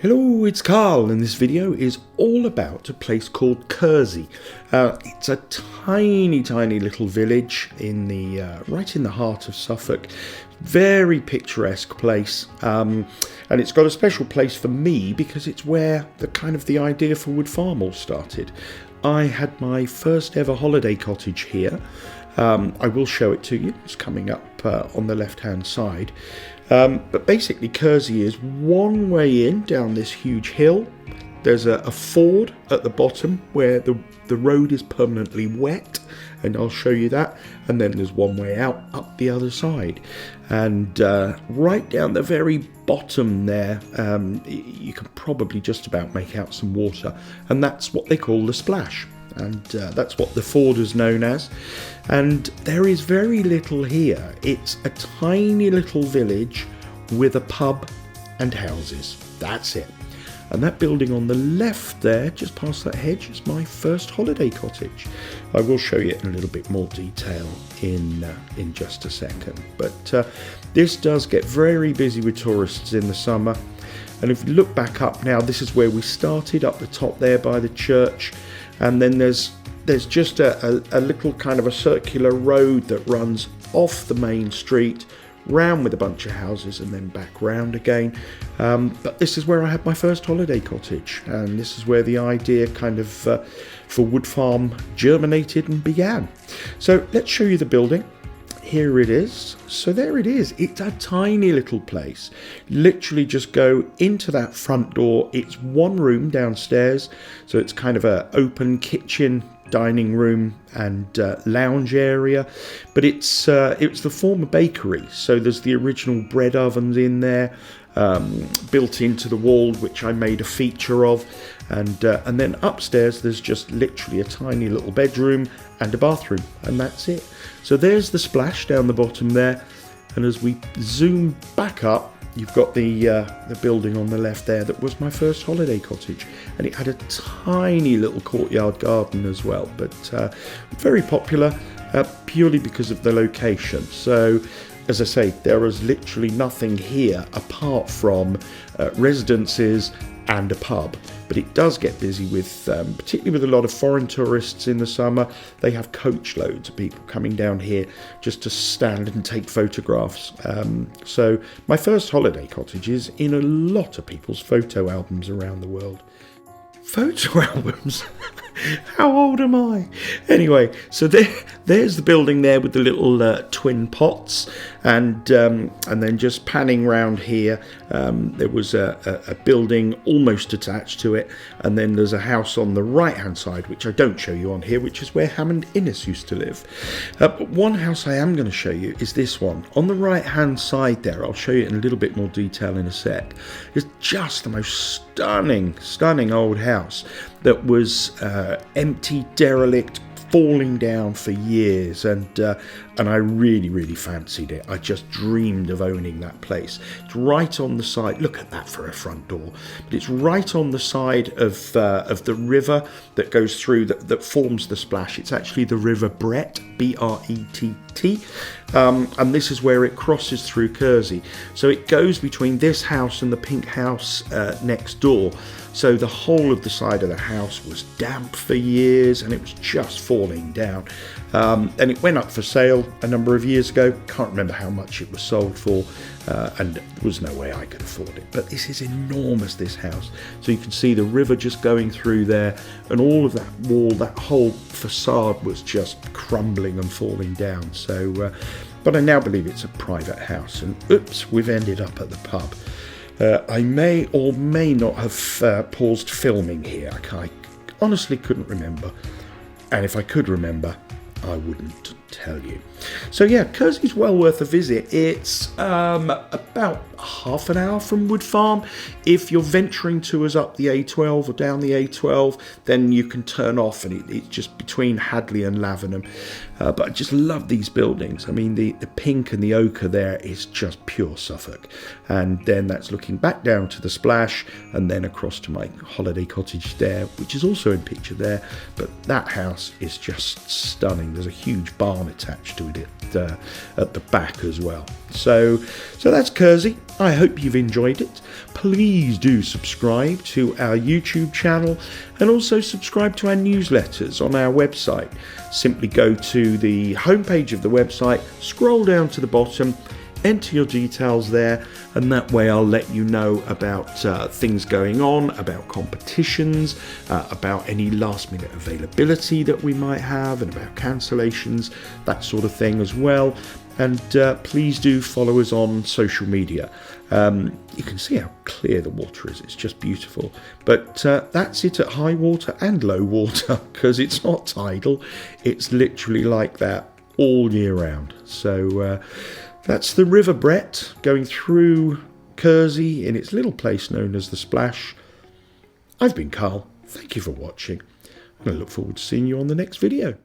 Hello, it's Carl, and this video is all about a place called Kersey. It's a tiny little village in the right in the heart of Suffolk. Very picturesque place, and it's got a special place for me because it's where the idea for Woodfarm all started. I had my first ever holiday cottage here. I will show it to you. It's coming up on the left hand side. But basically Kersey is one way in down this huge hill. There's a ford at the bottom where the road is permanently wet, and I'll show you that. And then there's one way out up the other side. And right down the very bottom there, you can probably just about make out some water. And that's what they call the splash. And that's what the ford is known as. And there is very little here. It's a tiny little village with a pub and houses. That's it. And that building on the left there, just past that hedge, is my first holiday cottage. I will show you it in a little bit more detail in just a second. But this does get very busy with tourists in the summer. And if you look back up now, this is where we started, up the top there by the church. And then there's just a little kind of a circular road that runs off the main street, round with a bunch of houses and then back round again. But this is where I had my first holiday cottage, and this is where the idea for Woodfarm germinated and began. So let's show you the building. Here it is. So there it is. It's a tiny little place. Literally just go into that front door. It's one room downstairs. So it's kind of an open kitchen, dining room and lounge area. But it's the former bakery. So there's the original bread ovens in there, built into the wall, which I made a feature of. And then upstairs there's just literally a tiny little bedroom and a bathroom, and that's it. So there's the splash down the bottom there, and as we zoom back up, you've got the building on the left there that was my first holiday cottage, and it had a tiny little courtyard garden as well, but very popular purely because of the location. So as I say, there is literally nothing here apart from residences and a pub, but it does get busy with particularly with a lot of foreign tourists in the summer. They have coach loads of people coming down here just to stand and take photographs. So my first holiday cottage is in a lot of people's photo albums around the world. Photo albums? How old am I? Anyway, so there's the building there with the little twin pots, and then just panning round here, there was a building almost attached to it, and then there's a house on the right hand side, which I don't show you on here, which is where Hammond Innes used to live. But one house I am going to show you is this one on the right hand side there. I'll show you in a little bit more detail in a sec. It's just the most stunning old house that was empty, derelict, falling down for years, and I really fancied it. I just dreamed of owning that place. It's right on the side. Look at that for a front door, but it's right on the side of the river that goes through that forms the splash. It's actually the River Brett, B-R-E-T-T, and this is where it crosses through Kersey. So it goes between this house and the pink house next door. So the whole of the side of the house was damp for years, and it was just falling down. And it went up for sale a number of years ago. Can't remember how much it was sold for, and there was no way I could afford it. But this is enormous, this house. So you can see the river just going through there, and all of that wall, that whole facade was just crumbling and falling down. So, but I now believe it's a private house, and oops, we've ended up at the pub. I may or may not have paused filming here. I honestly couldn't remember. And if I could remember, I wouldn't tell you. So yeah, Kersey's well worth a visit. It's about half an hour from Woodfarm. If you're venturing tours up the A12 or down the A12, then you can turn off, and it's just between Hadley and Lavenham. But I just love these buildings. I mean, the pink and the ochre there is just pure Suffolk. And then that's looking back down to the splash, and then across to my holiday cottage there, which is also in picture there. But that house is just stunning. There's a huge barn attached to it at the back as well. So that's Kersey. I hope you've enjoyed it. Please do subscribe to our YouTube channel and also subscribe to our newsletters on our website. Simply go to the homepage of the website, scroll down to the bottom, enter your details there, and that way I'll let you know about things going on, about competitions, about any last minute availability that we might have, and about cancellations, that sort of thing as well. And please do follow us on social media. You can see how clear the water is, it's just beautiful. But that's it at high water and low water, because it's not tidal, it's literally like that all year round. So that's the River Brett going through Kersey in its little place known as the Splash. I've been Carl, thank you for watching, and I look forward to seeing you on the next video.